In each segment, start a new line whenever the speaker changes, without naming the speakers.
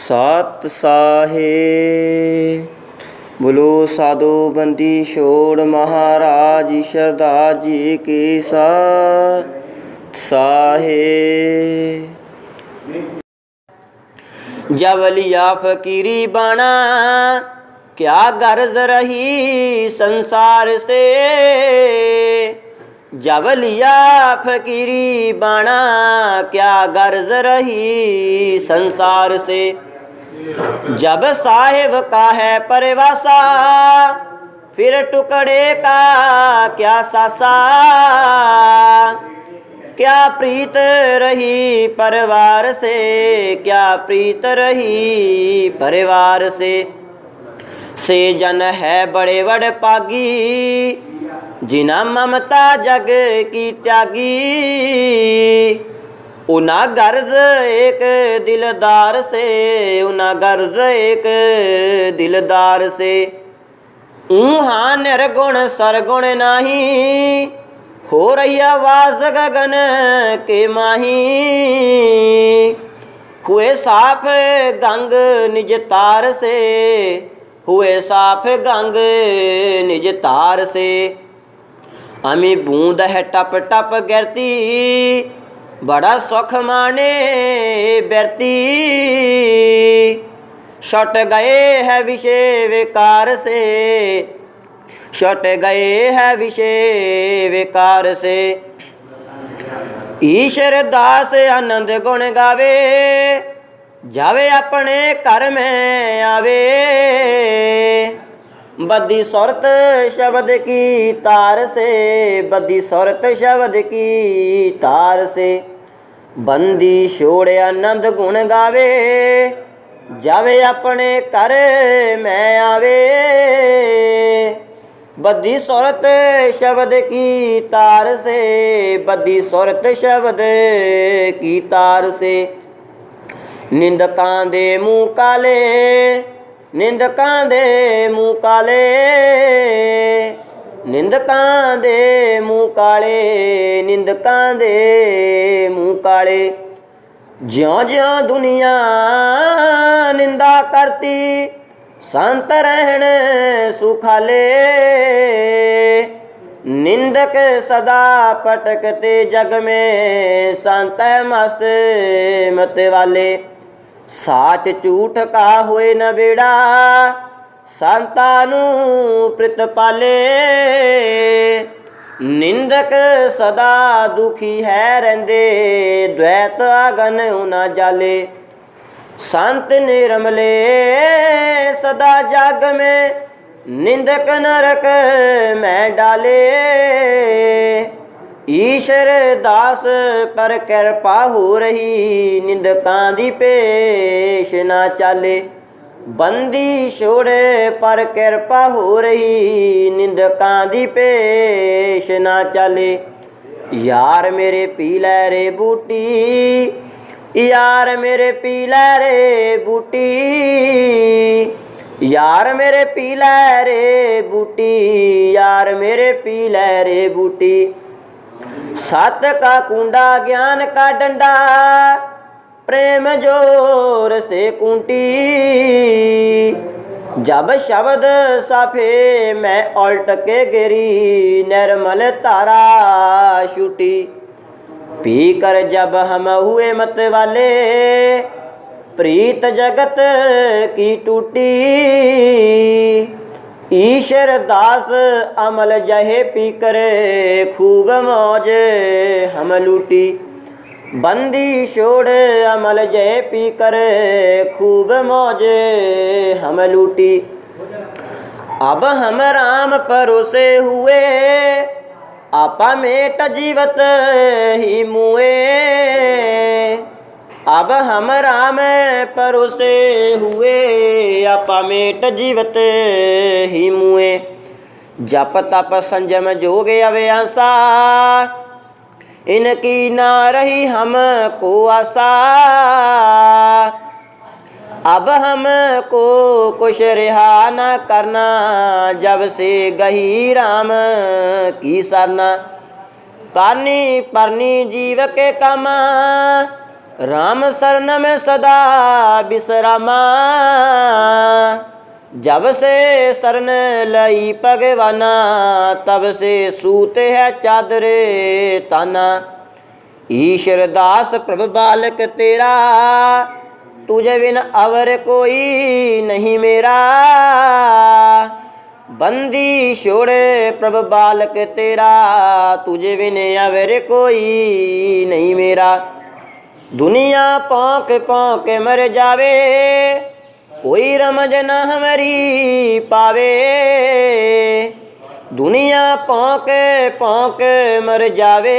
सत साहे बोलो साधु बंदी छोड़ महाराज ईश्वरदास जी की सत साहे। जब लिया फकीरी बना क्या गर्ज रही संसार से। जब लिया फकीरी बना क्या गर्ज रही संसार से। जब साहिब का है परिभाषा फिर टुकड़े का क्या सासा। क्या प्रीत रही परिवार से, क्या प्रीत रही परिवार से जन है बड़े बड़े पागी जिना ममता जग की त्यागी। उना गर्ज एक दिलदार से, उना गर्ज एक दिलदार से। ऊहा निर्गुण सरगुण नाही हो रही आवाज गगन के माही। हुए साफ गंग निज तार से, हुए साफ गंग निज तार से। अमी बूंद है टप टप गिरती बड़ा सुख माने व्यर्ती। छट गए है विषय विकार से, छट गए है विषय विकार से। ईश्वर दास आनंद गुण गावे जावे अपने घर में आवे। बद्धी सुरत शब्द की तार से, बद्धी सुरत शब्द की तार से। बंदी छोड़े आनंद गुण गावे जावे अपने घर में आवे। बद्धी सुरत शब्द की तार से, बद्धी सुरत शब्द की तार से। निंदकां दे मुँह काले, निंदकां दे मुँह काले, निंदकां दे मुँह काले, निंदकां दे मुँह काले। ज्यों ज्यों दुनिया निंदा करती संत रहन सुखाले। निंदक सदा पटकते जग में संत मस्त मत वाले। साच झूठ का होए न बेड़ा संतानु प्रतिपाले। निंदक सदा दुखी है रहंदे द्वैत आगन उना जाले। संत निर्मले सदा जग में निंदक नरक में डाले। ईश्वर दास पर कृपा हो रही निंदकां दी पेश ना चाले। बंदी छोड़ पर कृपा हो रही निंदकां दी पेश ना चाले। यार मेरे पी लै रे बूटी, यार मेरे पी लै रे बूटी। यार मेरे पी लै रे बूटी, यार मेरे पी लै रे बूटी। सत का कुंडा ज्ञान का डंडा प्रेम जोर से कुंटी। जब शब्द साफे मैं उल्ट के गिरी निर्मल तारा छूटी। पी कर जब हम हुए मत वाले प्रीत जगत की टूटी। ईश्वर दास अमल जहे पी करे खूब मौज हम लूटी। बंदी छोड़ अमल जय पी करे खूब मौज हम लूटी। अब हम राम परोसे हुए आपा मेट जीवत ही मुए। अब हम राम परोसे हुए आपा मेट जीवत ही मुए। जप तप संयम जोग अव्यासा इनकी ना रही हमको आशा। अब हमको कुछ रिहा न करना जब से गही राम की सरना। करनी परनी जीव के कमा राम शरण में सदा विश्रामा। जब से शरण लई भगवाना, तब से सूते है चादरे ताना। ईश्वर दास प्रभु बालक तेरा, तुझे बिन अवर कोई नहीं मेरा। बंदी छोड़े प्रभु बालक तेरा, तुझे बिन अवर कोई नहीं मेरा। दुनिया पौंक पौंक मर जावे, कोई रमज न हमारी पावे। दुनिया पौंक पौंक मर जावे,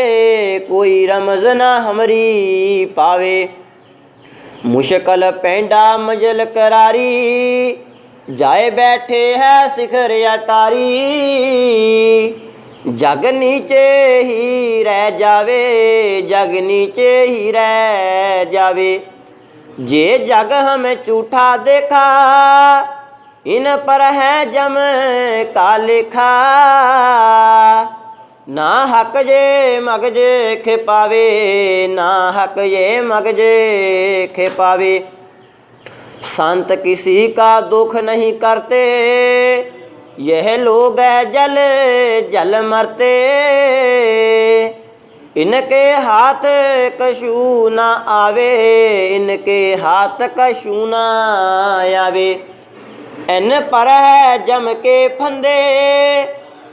कोई रमज न हमारी पावे। मुश्किल पैंडा मंजिल करारी, जाए बैठे है शिखर अटारी। जग नीचे ही रह जावे, जग नीचे ही रह जावे। जे जग हमें झूठा देखा, इन पर है जम का लेखा। ना हक जे मगजे खिपावे, ना हक ये मगजे खिपावे। संत किसी का दुख नहीं करते, यह लोग जल जल मरते। इनके हाथ कशु ना आवे, इनके हाथ कशु ना आवे। इन पर है जम के फंदे,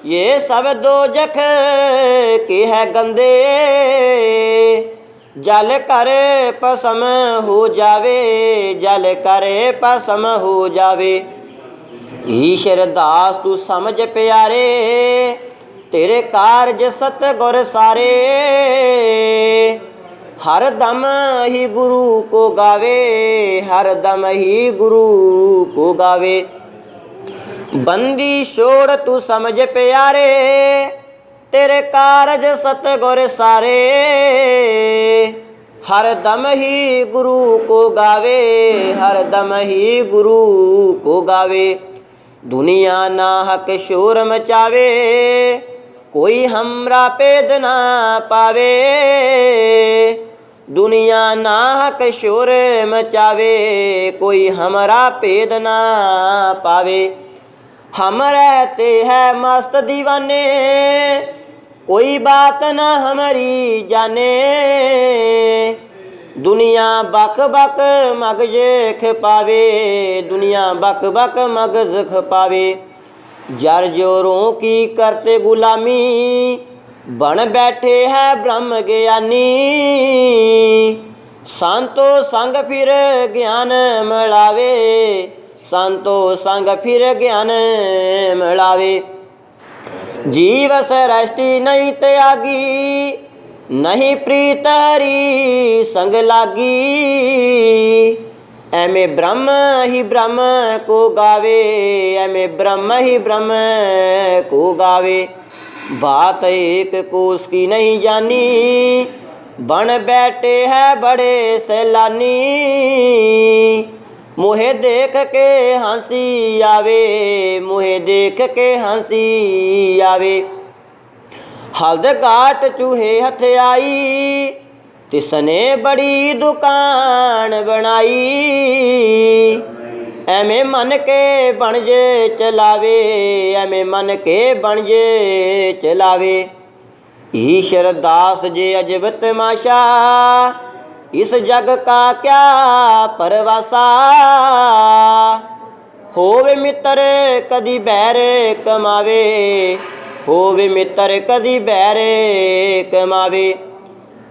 ये सब दोजख के है गंदे। जल करे पसम हो जावे, जल करे पसम हो जावे। ईश्वर दास तू समझ प्यारे, तेरे कारज सतगुर सारे। हर दम ही गुरु को गावे, हर दम ही गुरु को गावे। बंदी छोड़ तू समझ प्यारे, तेरे कारज सतगुर सारे। हर दम ही गुरु को गावे, हर दम ही गुरु को गावे। दुनिया ना हक शोर मचावे, कोई हमरा पेद ना पावे। दुनिया ना हक शोर मचावे, कोई हमरा पेद ना पावे। हम रहते हैं मस्त दीवाने, कोई बात ना हमारी जाने। दुनिया बक बक मगज खपावे, दुनिया बक बक मगज खपावे। जर जोरों की करते गुलामी, बन बैठे है ब्रह्म ज्ञानी। संतो संग फिर ज्ञान मिलावे, संतो संग फिर ज्ञान मिलावे। जीव सृष्टि नहीं त्यागी, नहीं प्रीत हरि संग लागी। ऐमे ब्रह्म ही ब्रह्म को गावे, ऐमे ब्रह्म ही ब्रह्म को गावे। बात एक कोस की नहीं जानी, बन बैठे है बड़े सैलानी। मुहे देख के हंसी आवे, मुहे देख के हंसी आवे। हल्द घाट चूहे हथ आई, तिसने बड़ी दुकान बनाई। ऐमे मन के बनजे चलावे, ऐमे मन के बनजे चलावे। ईश्वर दास जे अजब तमाशा, इस जग का क्या परवासा। होवे मित्र कदी बैर कमावे, होवे मित्र कदी बैर कमावे।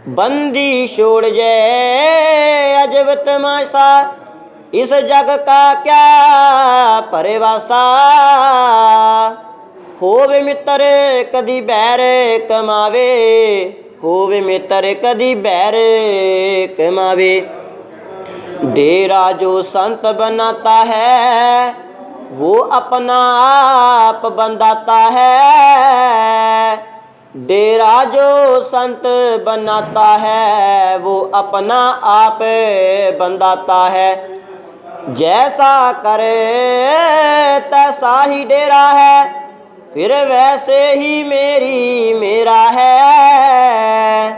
बंदी छोड़ जाए अजब तमाशा, इस जग का क्या परवासा। होवे मित्र कदी बैर कमावे, होवे मित्र कदी बैर कमावे। डेरा जो संत बनाता है, वो अपना आप बंधाता है। डेरा जो संत बनाता है, वो अपना आप बंधाता है। जैसा करे तैसा ही डेरा है, फिर वैसे ही मेरी मेरा है।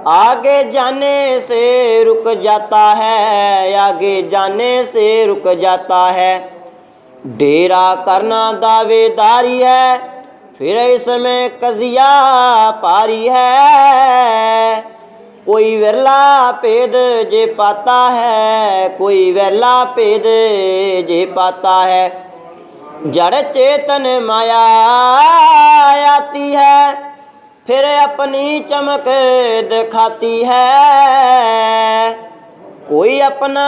आगे जाने से रुक जाता है, आगे जाने से रुक जाता है। डेरा करना दावेदारी है, फिर इसमें कजिया पारी है। कोई विरला पेद जे पाता है, कोई विरला पेद जे पाता है। जड़ चेतन माया आती है, फिर अपनी चमक दिखाती है। कोई अपना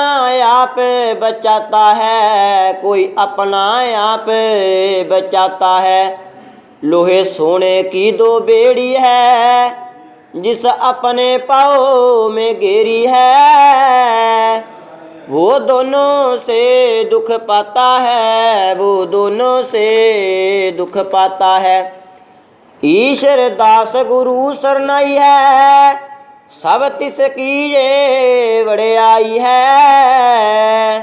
आप बचाता है, कोई अपना आप बचाता है। लोहे सोने की दो बेड़ी है, जिस अपने पाँव में घेरी है। वो दोनों से दुख पाता है, वो दोनों से दुख पाता है। ईश्वर दास गुरु सरनाई है, सब तिसकी ये वड़ियाई है।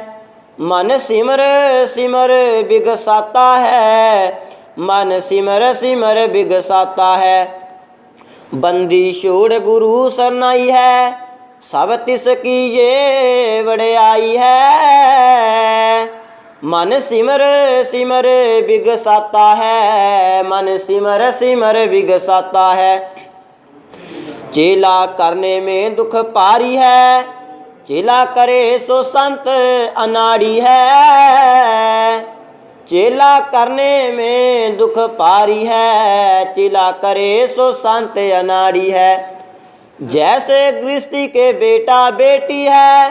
मन सिमर सिमर बिगसाता है, मन सिमर सिमर बिगसाता है। बंदी छोड़ गुरु सरनाई है, सब तिसकी ये वड़ियाई है। मन सिमर सिमर बिगसाता है, मन सिमर सिमर बिगसाता है। चेला करने में दुख पारी है, चेला करे सो संत अनाड़ी है। चेला करने में दुख पारी है, चेला करे सो संत अनाड़ी है। जैसे गृहस्थी के बेटा बेटी है,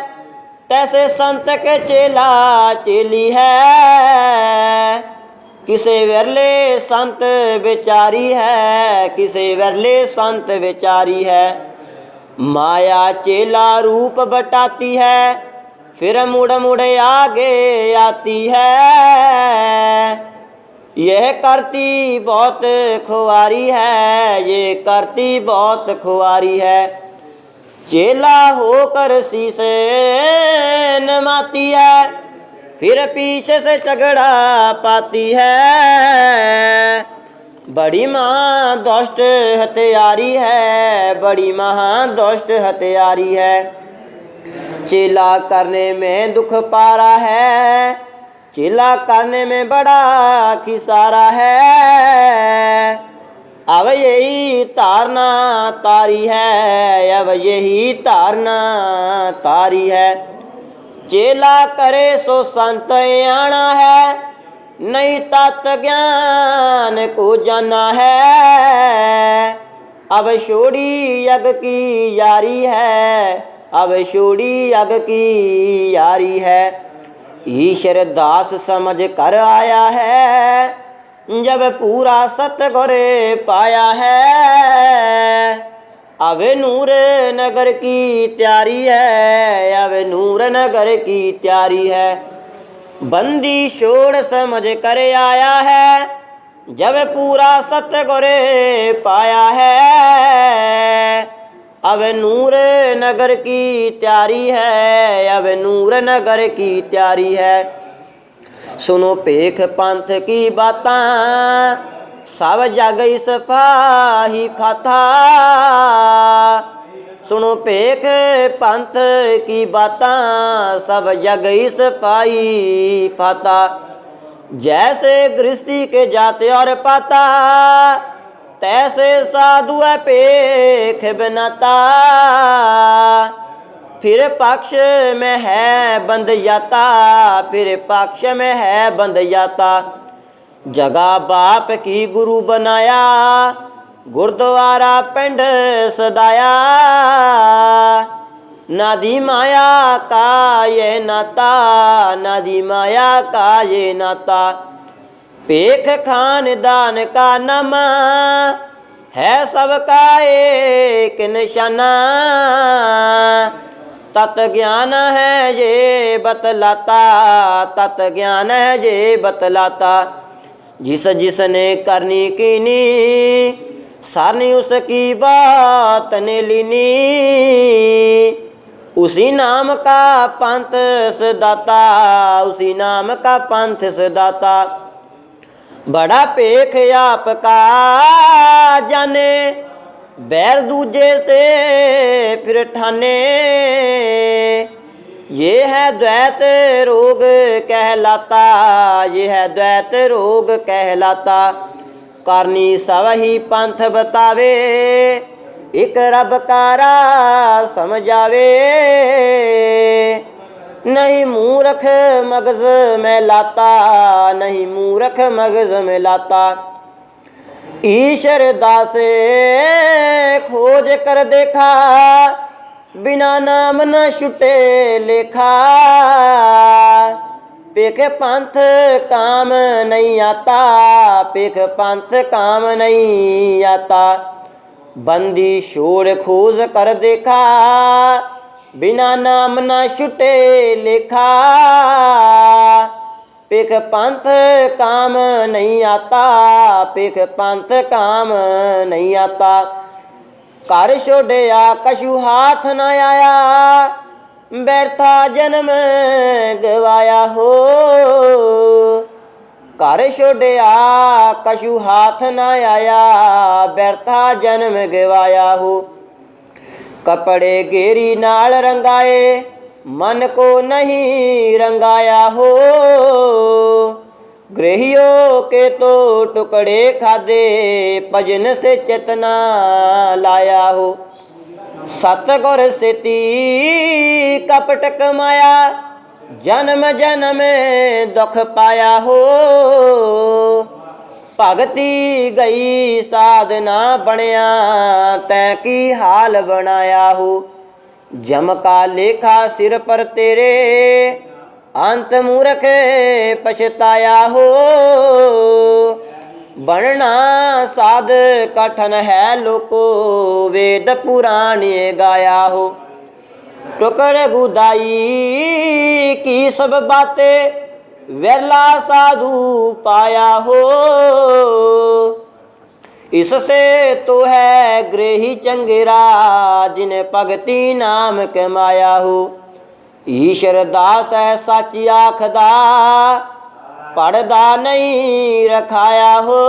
तैसे संत के चेला चेली है। किसे विरले संत बेचारी है, किसे विरले संत बेचारी है। माया चेला रूप बटाती है, फिर मुड़ मुड़ आगे आती है। यह करती बहुत खुआरी है, ये करती बहुत खुआरी है। चेला होकर शीशे नमाती है, फिर पीछे से झगड़ा पाती है। बड़ी माँ दुष्ट हत्यारी है, बड़ी माँ दुष्ट हत्यारी है। चेला करने में दुख पारा है, चेला करने में बड़ा खिसारा है। अब यही तारना तारी है, अब यही तारना तारी है। चेला करे सो संत आना है, नहीं तत् ज्ञान को जाना है। अब छोड़ी यज्ञ की यारी है, अब छोड़ी यज्ञ की यारी है। ईश्वर दास समझ कर आया है, जब पूरा सतगुर पाया है। अब नूर नगर की तैयारी है, अब नूर नगर की तैयारी है। बंदी छोड़ समझ कर आया है, जब पूरा सतगुर पाया है। अब नूर नगर की तैयारी है, अब नूर नगर की तैयारी है। सुनो पेख पंथ की बातां, सब जग इस फाही फाथा। सुनो पेख पंथ की बातां, सब जग इस फाही फाता। जैसे गृहस्थी के जाते और पाता, तैसे साधु है पेख बनाता। फिर पक्ष में है बंध जाता, फिर पक्ष में है बंध जाता। जगह बाप की गुरु बनाया, गुरुद्वारा पिंड सदाया। नादी माया का ये नाता, नादी माया का ये नाता। पेख खानदान का नमा है सबका एक निशाना। तत् ज्ञान है ये बतलाता, तत् ज्ञान है ये बतलाता। जिस जिसने करनी कीनी, सारनी उसकी बात ने लीनी। उसी नाम का पंथ सदाता, उसी नाम का पंथ सदाता। बड़ा पेख आपका जाने, बैर दूजे से फिर ठाने, ये है द्वैत रोग कहलाता, ये है द्वैत रोग कहलाता। करनी सब ही पंथ बतावे, एक रब कारा समझावे। नहीं मूर्ख मगज में लाता, नहीं मूर्ख मगज में लाता। ईश्वर दास खोज कर देखा, बिना नाम न छुटे लेखा। पेख पंथ काम नहीं आता, पेख पंथ काम नहीं आता। बंदी छोड़ खोज कर देखा, बिना नाम न छुटे लेखा। पेख पंथ काम नहीं आता, पेख पंथ काम नहीं आता। कर छोड़िया कछु हाथ न आया, व्यर्था जन्म गवाया हो। कर छोड़िया कछु हाथ न आया, व्यर्था जन्म गवाया हो। कपड़े गेरी नाल रंगाए, मन को नहीं रंगाया हो। गृहियों के तो टुकड़े खादे, भजन से चेतना लाया हो। सतगुर सेती कपट कमाया, जन्म जन्म दुख पाया हो। भगती गई साधना बनया, तैं की हाल बनाया हो। जम का लेखा सिर पर तेरे, अंत मूर्ख पछताया हो। बनना साध कठन है लोको, वेद पुराण गाया हो। टुकड़ गुदाई की सब बातें, विरला साधु पाया हो। इससे तो है गृही चंगेरा, जिन्हें भगति नाम कमाया हो। ईश्वर दास है साची आखदा, पड़दा नहीं रखाया हो।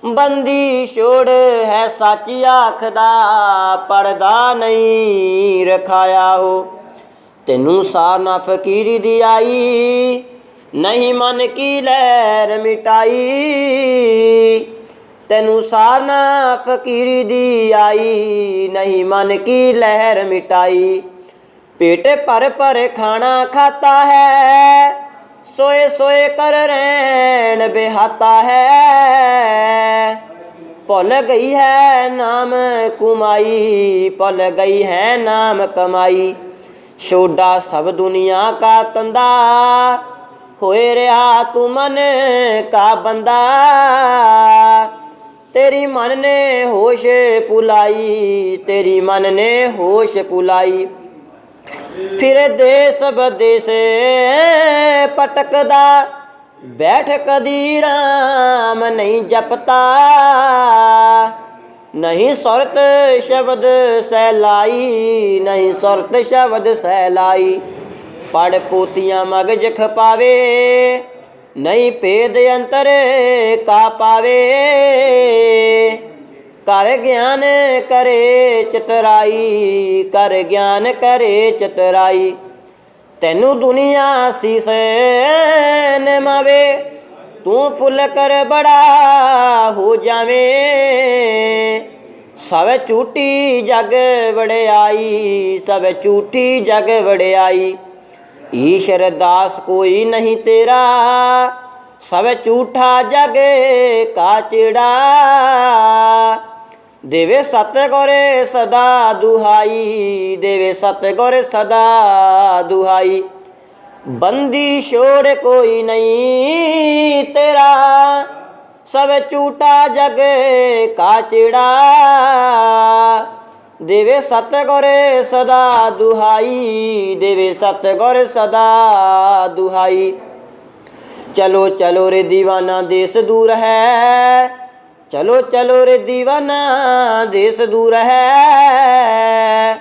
बंदी छोड़ है साची आखदा, पड़दा नहीं रखाया हो। तेनू सारना फकीरी दी आई, नहीं मन की लहर मिटाई। तेनू सारना फकीरी दी आई, नहीं मन की लहर मिटाई। पेट पर खाना खाता है, सोए सोए कर रैन बेहाता है। भुल गई है नाम कुमाई, भुल गई है नाम कमाई। छोड़ा सब दुनिया का तंदा, होए रहा तू मन का बंदा। तेरी मन ने होश पुलाई, तेरी मन ने होश पुलाई। फिर देश बदेश पटकदा, बैठ कदी राम नहीं जपता। नहीं सुरत शब्द सहलाई, नहीं सुरत शब्द सहलाई। पढ़ पोतियाँ मगज खपावे, नहीं भेद अंतर का पावे। कर ज्ञान करे चतुराई, कर ज्ञान करे चतुराई। तेनू दुनिया शीस नमावे, तू फुल कर बड़ा हो जावे। सब झूठी जग वड़ियाई, सब झूठी जग वड़ियाई। ईश्वर दास कोई नहीं तेरा, सब झूठा जग का चिड़ा। देवे सतगुर सदा दुहाई, देवे सतगुर सदा दुहाई। बंदी छोड़ कोई नहीं तेरा, सब झूठा जग का चिड़ा। देवे सतगुर सदा दुहाई, देवे सतगुर सदा दुहाई। चलो चलो रे दीवाना देश दूर है, चलो चलो रे दीवाना देश दूर है।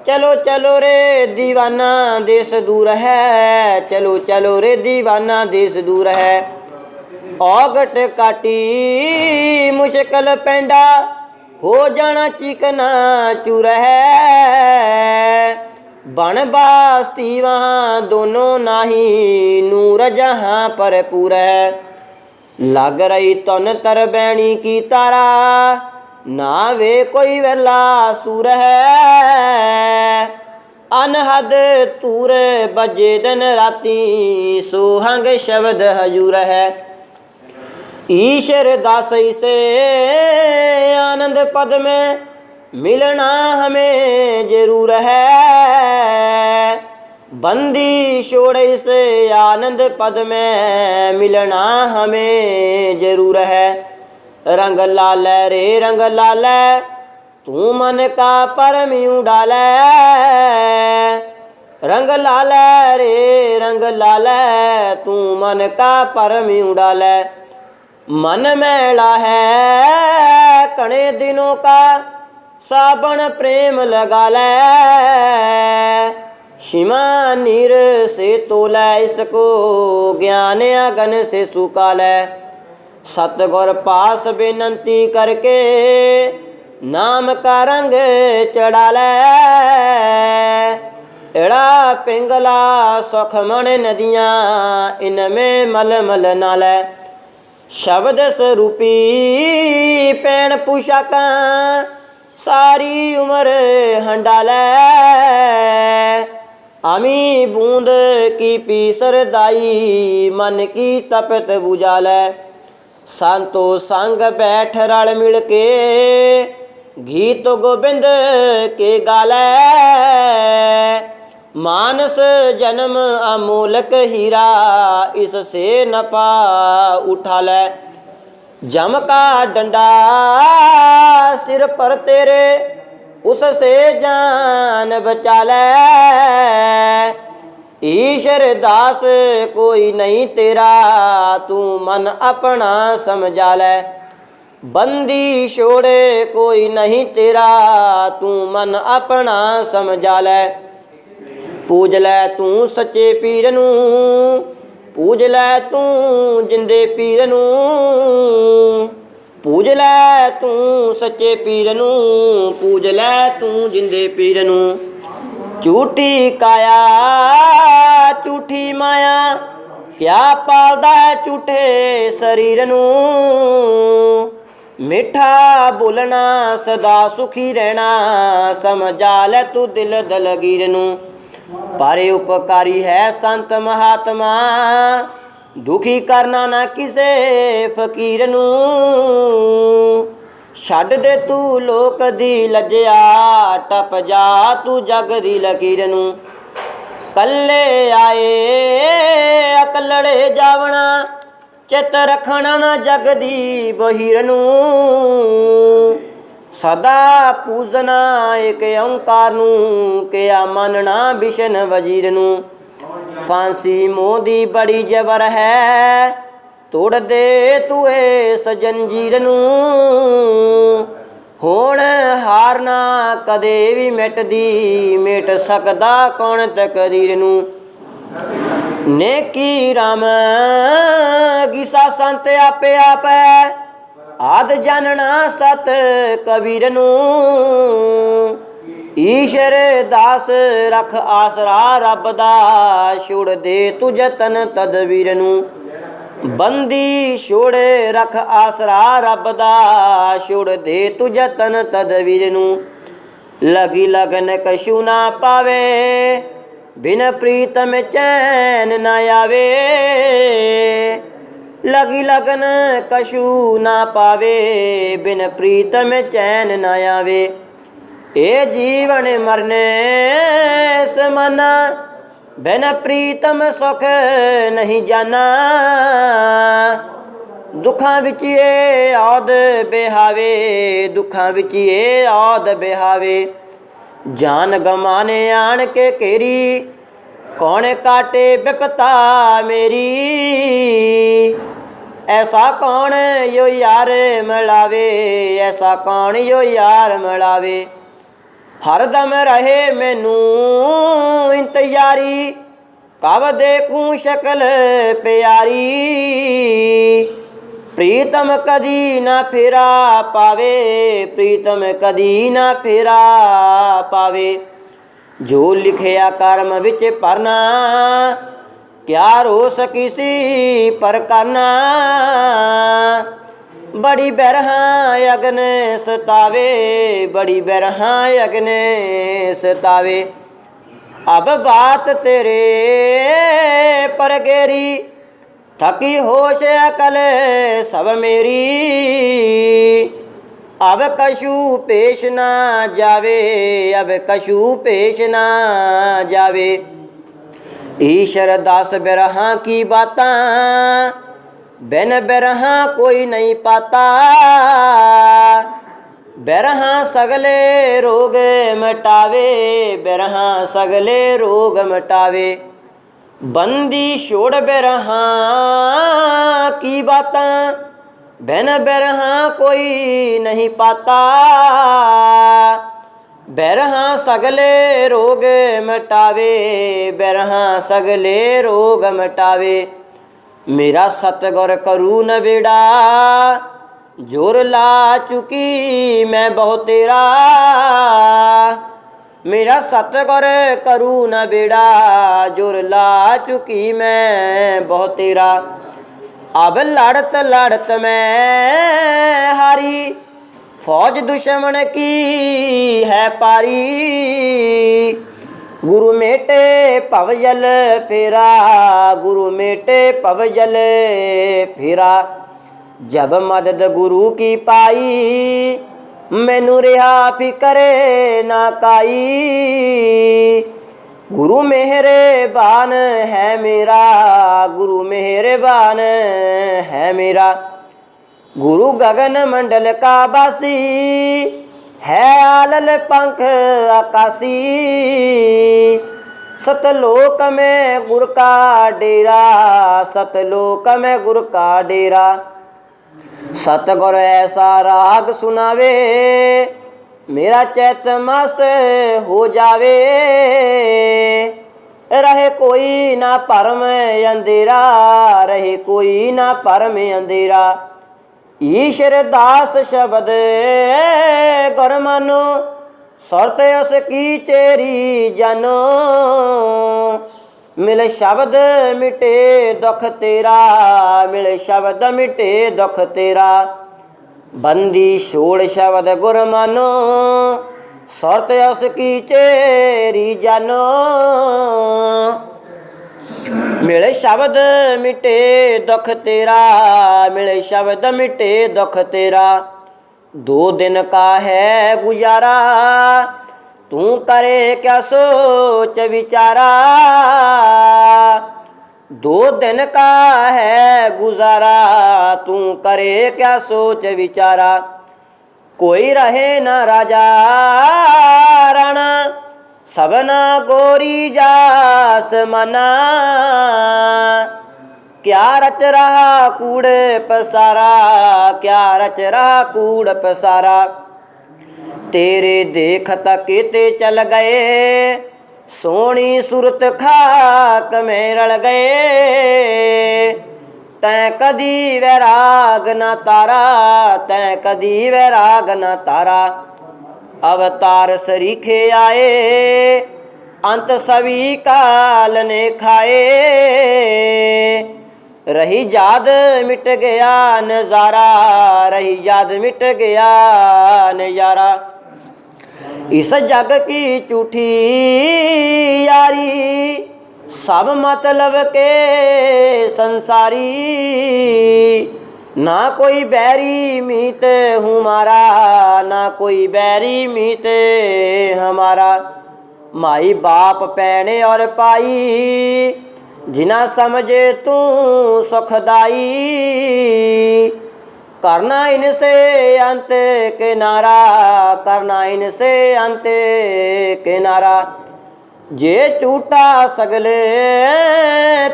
चलो चलो रे दीवाना देश दूर है, चलो चलो रे दीवाना देश दूर है। औगट काटी मुश्किल पैंडा हो जाना चिकना चूर है। बन बास्ती वहाँ दोनों नाही नूर जहाँ पर पूरा है। लग रही तन तरबैनी की तारा ना वे कोई वेला सूर है। अनहद तूर बजे दिन राती सोहंग शब्द हजूर है। ईश्वर दासई से आनंद पद में मिलना हमें जरूर है। बंदी छोड़े से आनंद पद में मिलना हमें जरूर है। रंग लाल रे रंग लाल तू मन का परम यूं डाले। रंग लाल रे रंग लाल तू मन का परम यूं डाले। मन मैला है कणे दिनों का साबन प्रेम लगा ले। शिमा नीर से तोला इसको ज्ञान अगन से सुखा ले। सतगुर पास बेनती करके नाम का रंग चढ़ा ले। एड़ा पिंगला सुख मन नदियाँ इनमें मल मल नाले। शब्द स्वरूपी पैण पुशाका सारी उम्र हंडाले। अमी बूंद की पीसर दाई मन की तपत बुझाले। संतो संग बैठ रल मिल के गीत गोबिंद के गाले। मानस जन्म अमोलक हीरा इससे नफा उठा ले। जम का डंडा सिर पर तेरे उससे जान बचा ले। ईश्वर दास कोई नहीं तेरा तू मन अपना समझा ले। बंदी छोड़े कोई नहीं तेरा तू मन अपना समझा ले। पूज लै तू सच्चे पीर नू पूज लै तू जिंदे पीर नू। पूज लै तू सच्चे पीर नू पूज लै तू जिंदे पीर नू। झूठी काया झूठी माया क्या पालदा है झूठे शरीर नू। मिठा बोलना सदा सुखी रहना समझा लै तू दिल दलगीर नू। पर उपकारी है संत महात्मा दुखी करना ना किसे फकीर नू। छड्ड दे तू लोक दी लज्जा टप जा तू जग दी लकीर नू। कल्ले आए अकलड़े जावना चित रखना ना जग दी बहीर नू। सदा पूजना एक ओंकार नू किया मनना बिशन वजीर नू। फांसी मोदी बड़ी जबर है तोड़ दे तू इस जंजीर नू। हुण हारना कदे भी मिटदी मिट सकदा कौन तकदीर नू। नेकी राम गिसा संत आपे आप है आद जानना सत कबीर नू। ईश्वर दास रख आसरा रब दा छोड़ दे तू जतन तदवीर नू। बंदी छोड़ रख आसरा रब दा छोड़ दे तू जतन तदवीर नू। लगी लगन कछु ना पावे बिन प्रीतम चैन ना आवे। लगी लगन कछु ना पावे बिन प्रीतम चैन न आवे। ए जीवन मरने समाना बिन प्रीतम सुख नहीं जाना। दुखां विच ये औद बेहावे दुखां विच ये औद बेहावे। जान गमाने आन के केरी कौन काटे बिपता मेरी। ऐसा कौन यो यार मिलावे ऐसा कौन यो यार मिलावे। हरदम रहे मैनू इंतजारी कब देखूं शक्ल प्यारी। प्रीतम कदी न फेरा पावे, प्रीतम कदी न फेरा पावे। जो लिखिया कर्म विच परना, क्या रोस किसी पर करना। बड़ी बिरहा अग्न सतावे, बड़ी बिरहा अग्न सतावे। अब बात तेरे पर गेरी, थकी होश अकल सब मेरी। अब कछु पेश ना जावे, अब कछु पेश ना जावे। ईश्वर दास बिरहा की बातां, बिन बिरहा कोई नहीं पाता। बिरहा सगले रोग मिटावे, बिरहा सगले रोग मिटावे। बंदी छोड़ बिरहा की बातां, बिन बिरहा कोई नहीं पाता। बिरहा सगले रोग मिटावे, बिरहा सगले रोग मिटावे। मेरा सतगुर करू न बेड़ा, जोर ला चुकी मैं बहुत तेरा। मेरा सतगुर करू न बेड़ा, जोर ला चुकी मैं बहुत तेरा। अब लड़त लड़त मैं हारी, फौज दुश्मन की है पारी। गुरु मेटे पवजल फेरा, गुरु मेटे पवजल फेरा। जब मदद गुरु की पाई, मैनू रिहा फिकरे ना काई। गुरु मेहरबान है मेरा, गुरु मेहरबान है मेरा। गुरु गगन मंडल का बासी, है आलल पंख आकाशी। सतलोक में गुर का डेरा, सतलोक में गुर का डेरा। सतगुर ऐसा राग सुनावे, मेरा चैत मस्त हो जावे। रहे कोई ना परम अंधेरा, रहे कोई ना परम अंधेरा। ईश्वर दास शब्द गुर मानो, सुरत उसकी चेरी जानो। मिल शब्द मिटे दुख तेरा, मिल शब्द मिटे दुख तेरा। बंदी छोड़ शब्द गुर मानो, सुरत उसकी चेरी जानो। मिले शब्द मिटे दुख तेरा, मिले शब्द मिटे दुख तेरा। 2 दिन का है गुजारा, तू करे क्या सोच विचारा। 2 दिन का है गुजारा, तू करे क्या सोच विचारा। कोई रहे न राजा राणा, सबना गोरी जास मना। क्या रच रहा कूड़ पसारा, क्या रच रहा कूड़ पसारा। तेरे देखत केते चल गए, सोनी सूरत खाक में रल गए। तैं कदी वैराग न तारा, तैं कदी वैराग न तारा। अवतार सरीखे आए, अंत सभी काल ने खाए। रही याद मिट गया नजारा, रही याद मिट गया नजारा। इस जग की झूठी यारी, सब मतलब के संसारी। ना कोई बैरी मीत हमारा, ना कोई बैरी मीत हमारा। माई बाप पैने और पाई, जिना समझे तू सुखदाई। करना इनसे अंत किनारा, करना इनसे अंत किनारा। जे झूठा सगले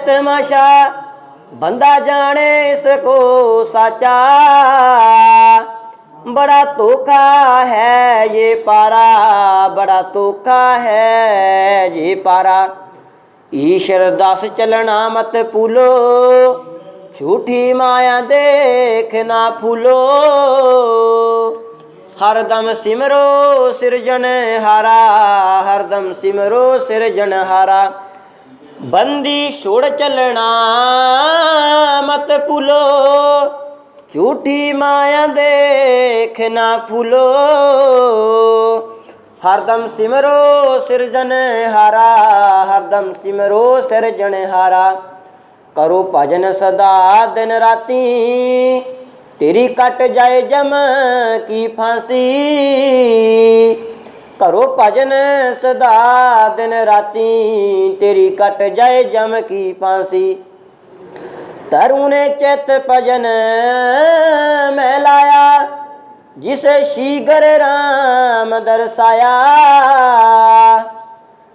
तमाशा, बंदा जाने इसको साचा। बड़ा धोखा है ये पारा, बड़ा धोखा है ये पारा। ईश्वर दास चलना मत भूलो, झूठी माया देख ना फूलो। हरदम सिमरो सिरजन हारा, हरदम सिमरो सिरजन हारा। बंदी छोड़ चलना मत भूलो, झूठी माया देख ना फूलो। हरदम सिमरो सिरजन हारा, हरदम सिमरो सिरजन हारा। करो भजन सदा दिन राती, तेरी कट जाए जम की फांसी। करो भजन सदा दिन राती, तेरी कट जाए जम की फांसी। तरुणे चित भजन मैं लाया, जिसे शीघ्र राम दर्शाया।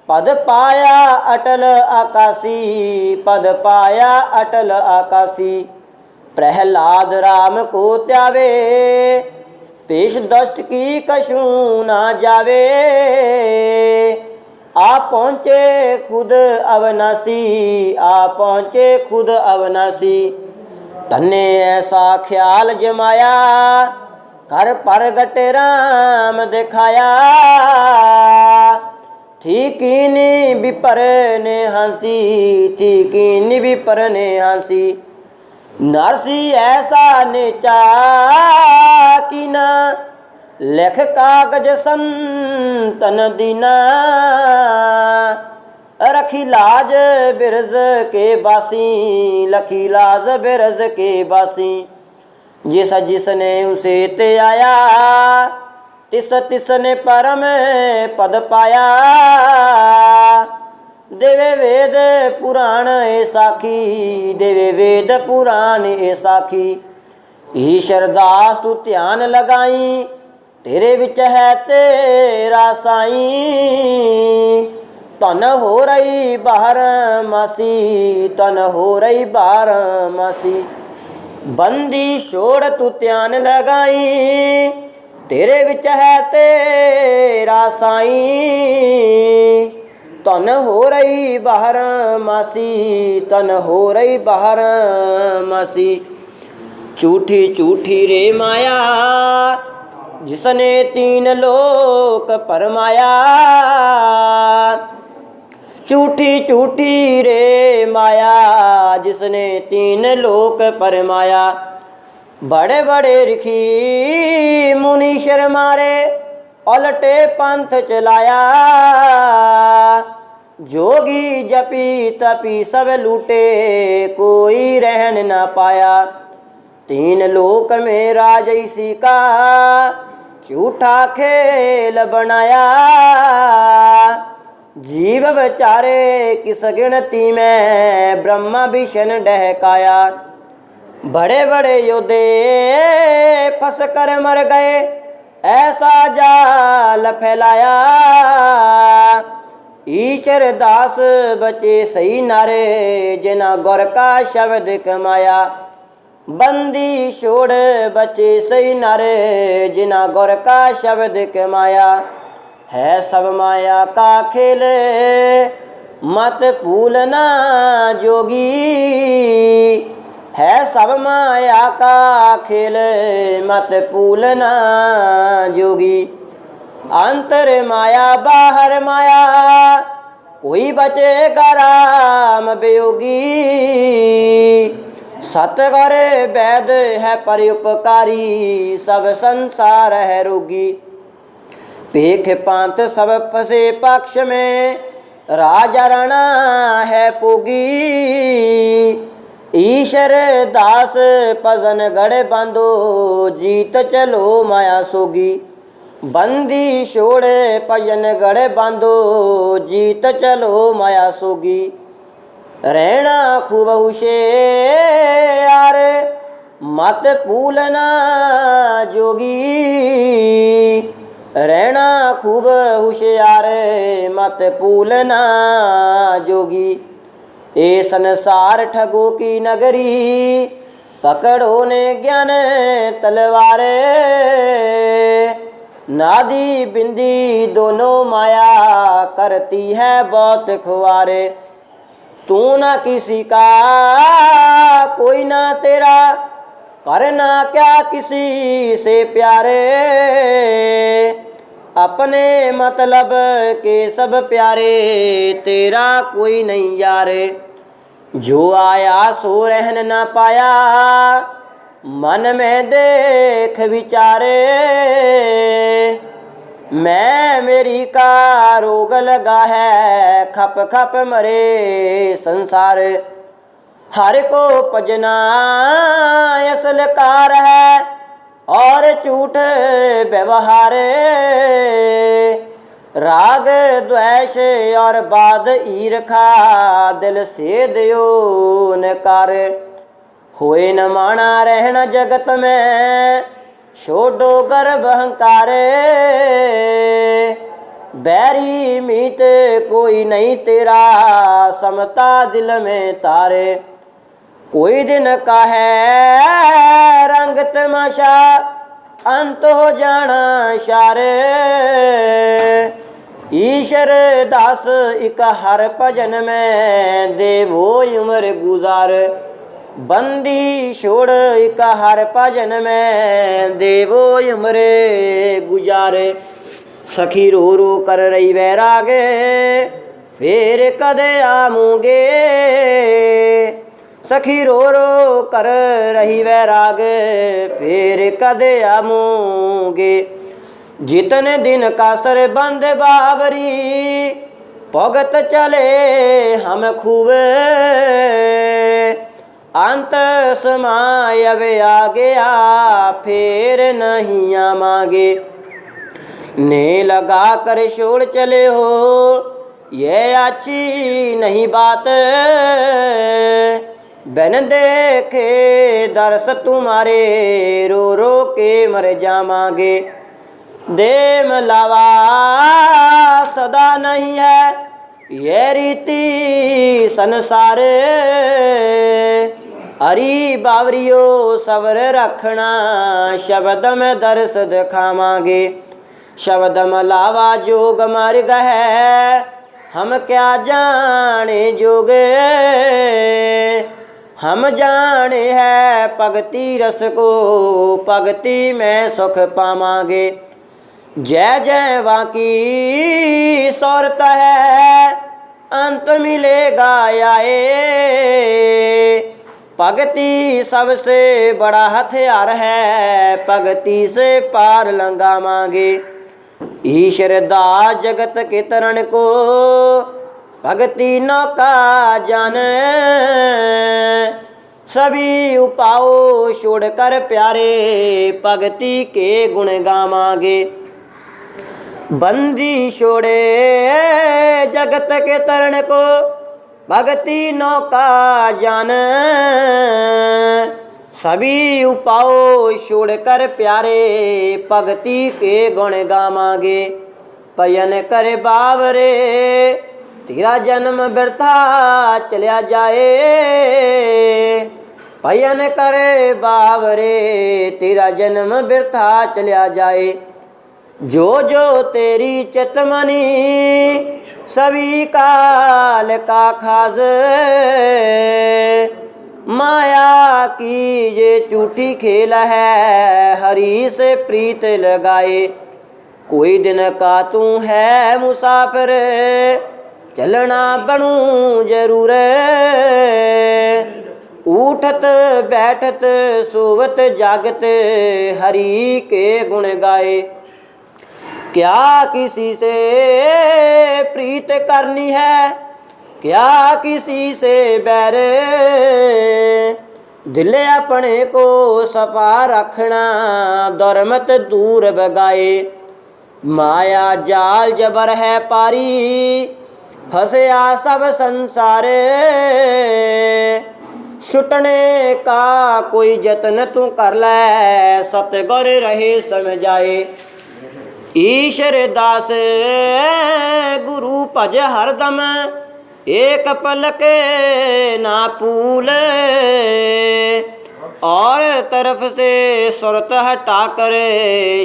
पद पाया अटल आकाशी, पद पाया अटल आकाशी। प्रहलाद राम को त्यावे, पेश दष्ट की कशू ना जावे। आ पहुँचे खुद अविनाशी, आ पहुँचे खुद अविनाशी। तन्ने ऐसा ख्याल जमाया, कर प्रगट राम दिखाया। थी कीनी विपर ने हंसी, थी कीनी विपर ने हंसी। नरसी ऐसा नेचा कीना, लिख कागज संतन दीना। रखी लाज बिरज के बासी, लखी लाज बिरज के बासी। जिस जिसने उसे ते आया, तिस तिसने परम पद पाया। देवे वेद पुराण ए साखी, देवे वेद पुराण ए साखी। ईश्वर दास तू ध्यान लगाई, तेरे विच है तेरा साई। तन हो रही बाहर मासी, तन हो रही बाहर मासी। बंदी छोड़ तू ध्यान लगाई, तेरे विच है तेरा साई। तन हो रही बाहर मासी, तन हो रही बाहर मासी। झूठी झूठी रे माया, जिसने तीन लोक परमाया। झूठी झूठी रे माया, जिसने तीन लोक परमाया। बड़े बड़े रिखी मुनीश्वर मारे, उलटे पंथ चलाया। जोगी जपी तपी सब लूटे, कोई रहन ना पाया। तीन लोक में राज इसी का, झूठा खेल बनाया। जीव बेचारे किस गिनती में, ब्रह्मा विष्णु डहकाया। बड़े बड़े योद्धे फंस कर मर गए, ऐसा जाल फैलाया। ईश्वर दास बचे सही नारे, जिना गुर का शब्द कमाया। बंदी छोड़ बचे सही नारे, जिना गुर का शब्द कमाया। है सब माया का खेल, मत भूलना जोगी। है सब माया का खेल, मत भूलना जोगी। अंतर माया बाहर माया, कोई बचेगा राम वियोगी। सतगर वैद है परोपकारी, सब संसार है रोगी। पेख पांत सब फसे पक्ष में, राजा राणा है पोगी। ईश्वर दास पजन गढ़ बांधो, जीत चलो माया सोगी। बंदी छोड़ भजन गढ़ बांधो, जीत चलो माया सोगी। रहना खूब होशियार, मत भूलना जोगी। रहना खूब होशियार, मत भूलना जोगी। ए संसार ठगों की नगरी, पकड़ो ने ज्ञान तलवारे। नादी बिंदी दोनों माया, करती है बहुत खुआरे। तू न किसी का कोई ना तेरा, करना क्या किसी से प्यारे। अपने मतलब के सब प्यारे, तेरा कोई नहीं यार। जो आया सो रहन ना पाया, मन में देख विचारे। मैं मेरी का रोग लगा है, खप खप मरे संसार। हर को भजना असल कार है, और झूठ व्यवहार। राग द्वेष और बाद ईर्खा, दिल से दियो न कर। होए न माना रहना जगत में, छोड़ो गर्भ अहंकार। बैरी मीत कोई नहीं तेरा, समता दिल में तारे। कोई दिन का है रंग तमाशा, अंत हो जाना शारे। ईश्वर दास एक हर भजन में, देवो उम्र गुजार। बंदी छोड़ एक हर भजन में, देवो उम्र गुजारे। सखी रो रो कर रही वैरागे, फिर कदे आमूंगे। सखी रो रो कर रही वैराग, फिर कदे आमूंगे। जितने दिन का सर बंद बाबरी, भगत चले हम खूब। अंत समय अब आ गया, फिर नहीं आमांगे। ने लगा कर छोड़ चले हो, ये अच्छी नहीं बात। बिन देखे दर्श तुम्हारे, रो रो के मर जामांगे। दे मलावा सदा नहीं है, ये रीति संसार। हरी बावरियो सबर रखना, शब्द में दर्श दिखावांगे। शब्द मलावा जोग मार्ग है, हम क्या जाने जोगे। हम जाने है भगति रस को, भगति में सुख पावांगे। जय जय वाकी सौरत है, अंत मिलेगा आए। भगति सबसे बड़ा हथियार है, भगति से पार लंघावांगे। ईश्वर दास जगत के तरण को, भगति नौका जाने। सभी उपाओ छोड़कर प्यारे, भगति के गुण गावांगे। बंदी छोड़े जगत के तरण को, भगति नौका जान। सभी उपाओ छोड़कर प्यारे, भगति के गुण गावांगे। पयन करे बावरे, तेरा जन्म व्यर्था चलिया जाए। पयन करे बावरे, तेरा जन्म व्यर्था चलिया जाए। जो जो तेरी चितमनी, सभी काल का खाज। माया की ये झूठी खेल है, हरि से प्रीत लगाए। कोई दिन का तू है मुसाफिर, चलना बनू जरूर। उठत बैठत सोवत जागत, हरि के गुण गाए। क्या किसी से प्रीत करनी है, क्या किसी से बैर। दिल अपने को सफा रखना, दुर्मत दूर भगाए। माया जाल जबर है पारी, फंसया सब संसार। छुटने का कोई जतन तू कर ले, सतगुर रहे समझाए। ईश्वर दास गुरु भज हरदम, एक पलक ना भूल। और तरफ से सुरत हटा कर,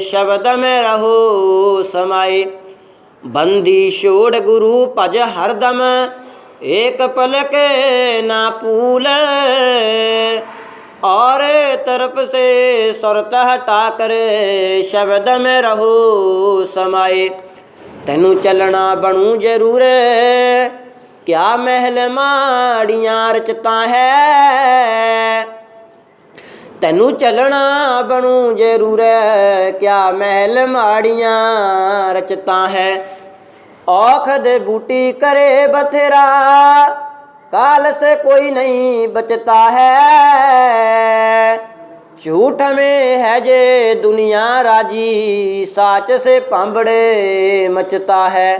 शब्द में रहो समाए। बंदी छोड़ गुरु भज हरदम, एक पलक ना पूल, और तरफ से सुरत हटा कर शब्द में रहो समाए। तैनू चलना बनू जरूर, क्या महल माड़ियां रचता है। तैनू चलना बनू जरूर, क्या महल माड़ियां रचता है। औखद बूटी करे बथेरा, काल से कोई नहीं बचता है। झूठ में है जे दुनिया राजी, साच से पांबड़े मचता है।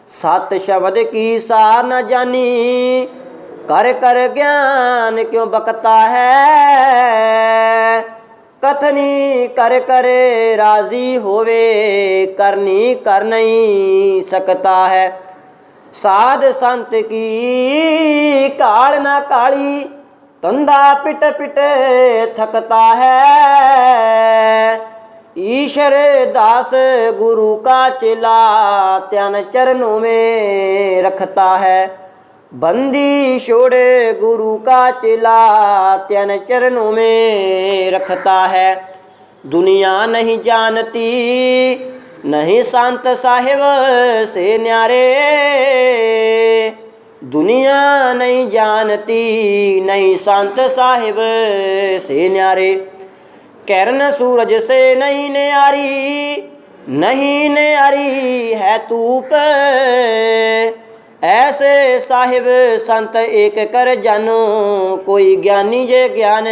सत शब्द की सा न जानी, कर कर ज्ञान क्यों बकता है। कथनी कर कर राजी होवे, करनी कर नहीं सकता है। साध संत की काल ना काली, तंदा पिट पिट थकता है। ईश्वर दास गुरु का चेला, त्यान चरणों में रखता है। बंदी छोड़े गुरु का चेला, त्यान चरणों में रखता है। दुनिया नहीं जानती, नहीं संत साहिब से न्यारे। दुनिया नहीं जानती, नहीं संत साहिब से न्यारे। किरण सूरज से नहीं न्यारी, नहीं न्यारी है धूप। ऐसे साहिब संत एक कर जानो, कोई ज्ञानी जे ज्ञान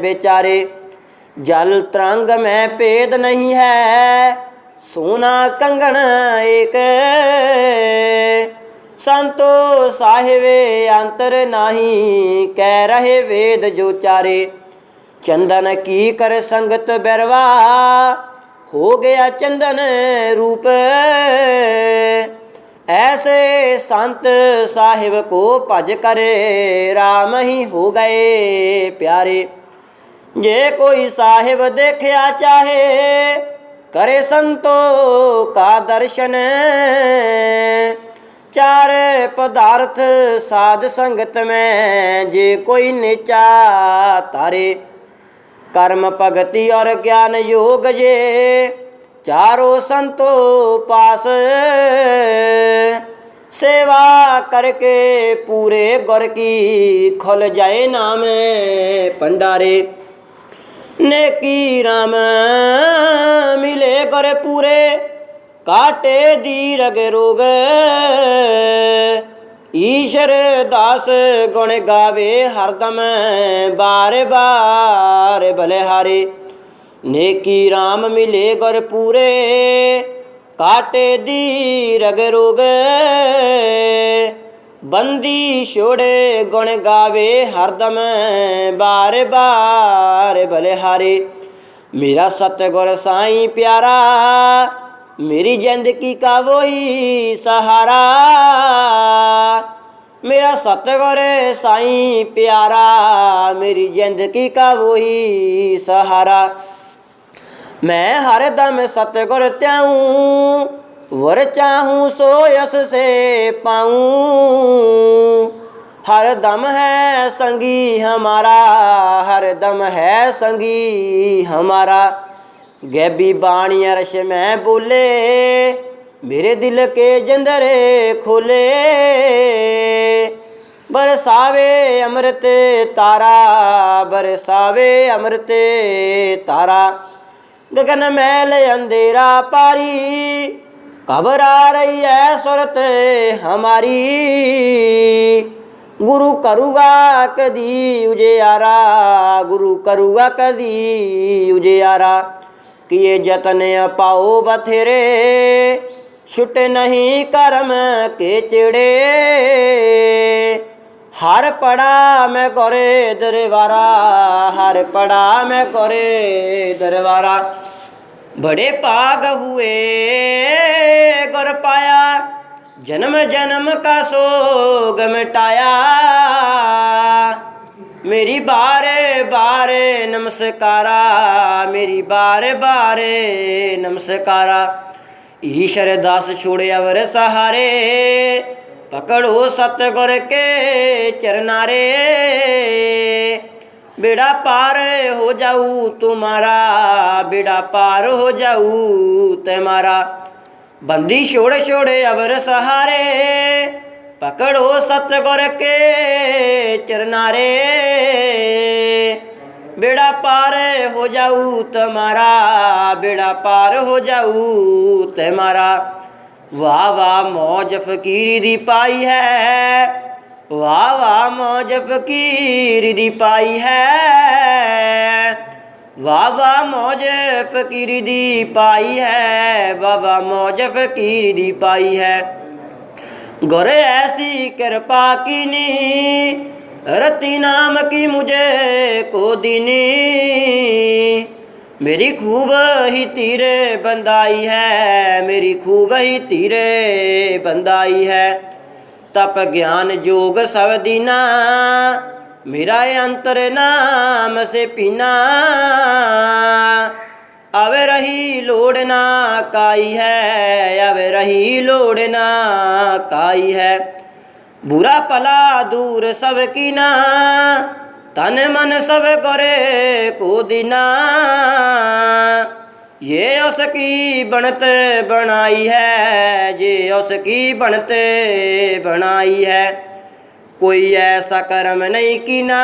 बेचारे। जल तरंग में भेद नहीं है, सोना कंगन एक। संतो साहिबे अंतर नाही, कह रहे वेद जो चारे। चंदन की कर संगत बैरवा, हो गया चंदन रूप। ऐसे संत साहिब को भज करे, राम ही हो गए प्यारे। जे कोई साहिब देखया चाहे, करे संतों का दर्शन। चार पदार्थ साध संगत में, जे कोई नीचा तारे। कर्म भगति और ज्ञान योग जे, चारों संतों पास। सेवा करके पूरे गुर की, खुल जाए नाम भंडारे। नेकी राम मिले गुर पूरे, काटे दीर्घ रोग। ईश्वर दास गुण गावे हरदम, बार बार बलिहारे। नेकी राम मिले गुर पूरे, काटे दीर्घ रोग। बंदी छोड़े गुण गावे हरदम, बार बार बलिहारे। मेरा सतगुर साईं प्यारा, मेरी जिंदगी का वही सहारा। मेरा सतगुर साईं प्यारा, मेरी जिंदगी का वही सहारा। मैं हर दम सतगुर त्याऊं, वर चाहूं सो यस से पाऊं। हर दम है संगी हमारा, हर दम है संगी हमारा। गैबी बाणी अरश में बोले, मेरे दिल के जंदरे खोले। बरसावे अमृत तारा, बरसावे अमृत तारा। गगन मैल अंधेरा पारी, घबरा रही है सुरत हमारी। गुरु करूगा कदी उजियारा, गुरु करूगा कदी उजियारा। किए जतन पाओ बथेरे, छुटे नहीं कर्म के चिड़े। हर पड़ा मैं गोरे दरबारा, हर पड़ा मैं गोरे दरबारा। बड़े भाग हुए गुर पाया, जन्म जन्म का सोग मिटाया। मेरी बारे बारे नमस्कारा, मेरी बारे बारे नमस्कारा। ईश्वर दास छोड़े अवर सहारे, पकड़ो सतगुर के चरना रे, बेड़ा पार हो जाऊ तुम्हारा, बेड़ा पार हो जाऊ तुम्हारा। बंदी छोड़ छोड़े अवर सहारे, पकड़ो सतगुर के चरना रे, बेड़ा पार हो जाऊ तुम्हारा, बेड़ा पार हो जाऊ तुम्हारा। वाह वाह मौज फकीरी दी पाई है, वाह वाह मौज फकीरी दी पाई है, वाह वाह मौज फकीरी दी पाई है, वाह वाह मौज फकीरी दी पाई है। गुर ऐसी कृपा कीनी, रति नाम की मुझे को दीनी, मेरी खूब ही तीरे बंदाई है, मेरी खूब ही तीरे बंदाई है। तप ज्ञान जोग सब दीना, मेरा अंतर नाम से पीना, अवे रही लोड़ना काई है, अवे रही लोड़ना काई है। बुरा पला दूर सब कीना, तन मन सब करे को दीना, ये उसकी बनते बनाई है, ये उसकी बनते बनाई है। कोई ऐसा कर्म नहीं कीना,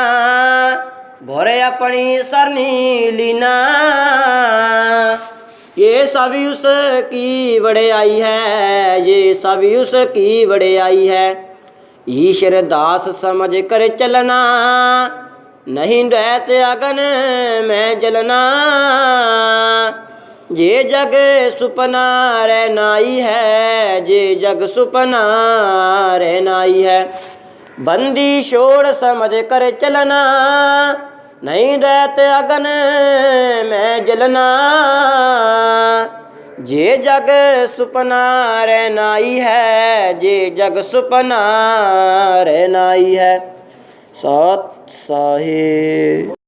भोरे अपनी सरनी लीना, ये सभी उसकी बड़ाई है, ये सभी उसकी बड़ाई है। ईश्वर दास समझ कर चलना, नहीं रहते अगन में जलना, ये जग सुपना रहनाई है, ये जग सुपना रहनाई है। बंदी छोड़ समझ कर चलना, नहीं रहते अगन में जलना, ये जग सुपना रहनाई है, ये जग सुपना रहनाई है। सत साहिब।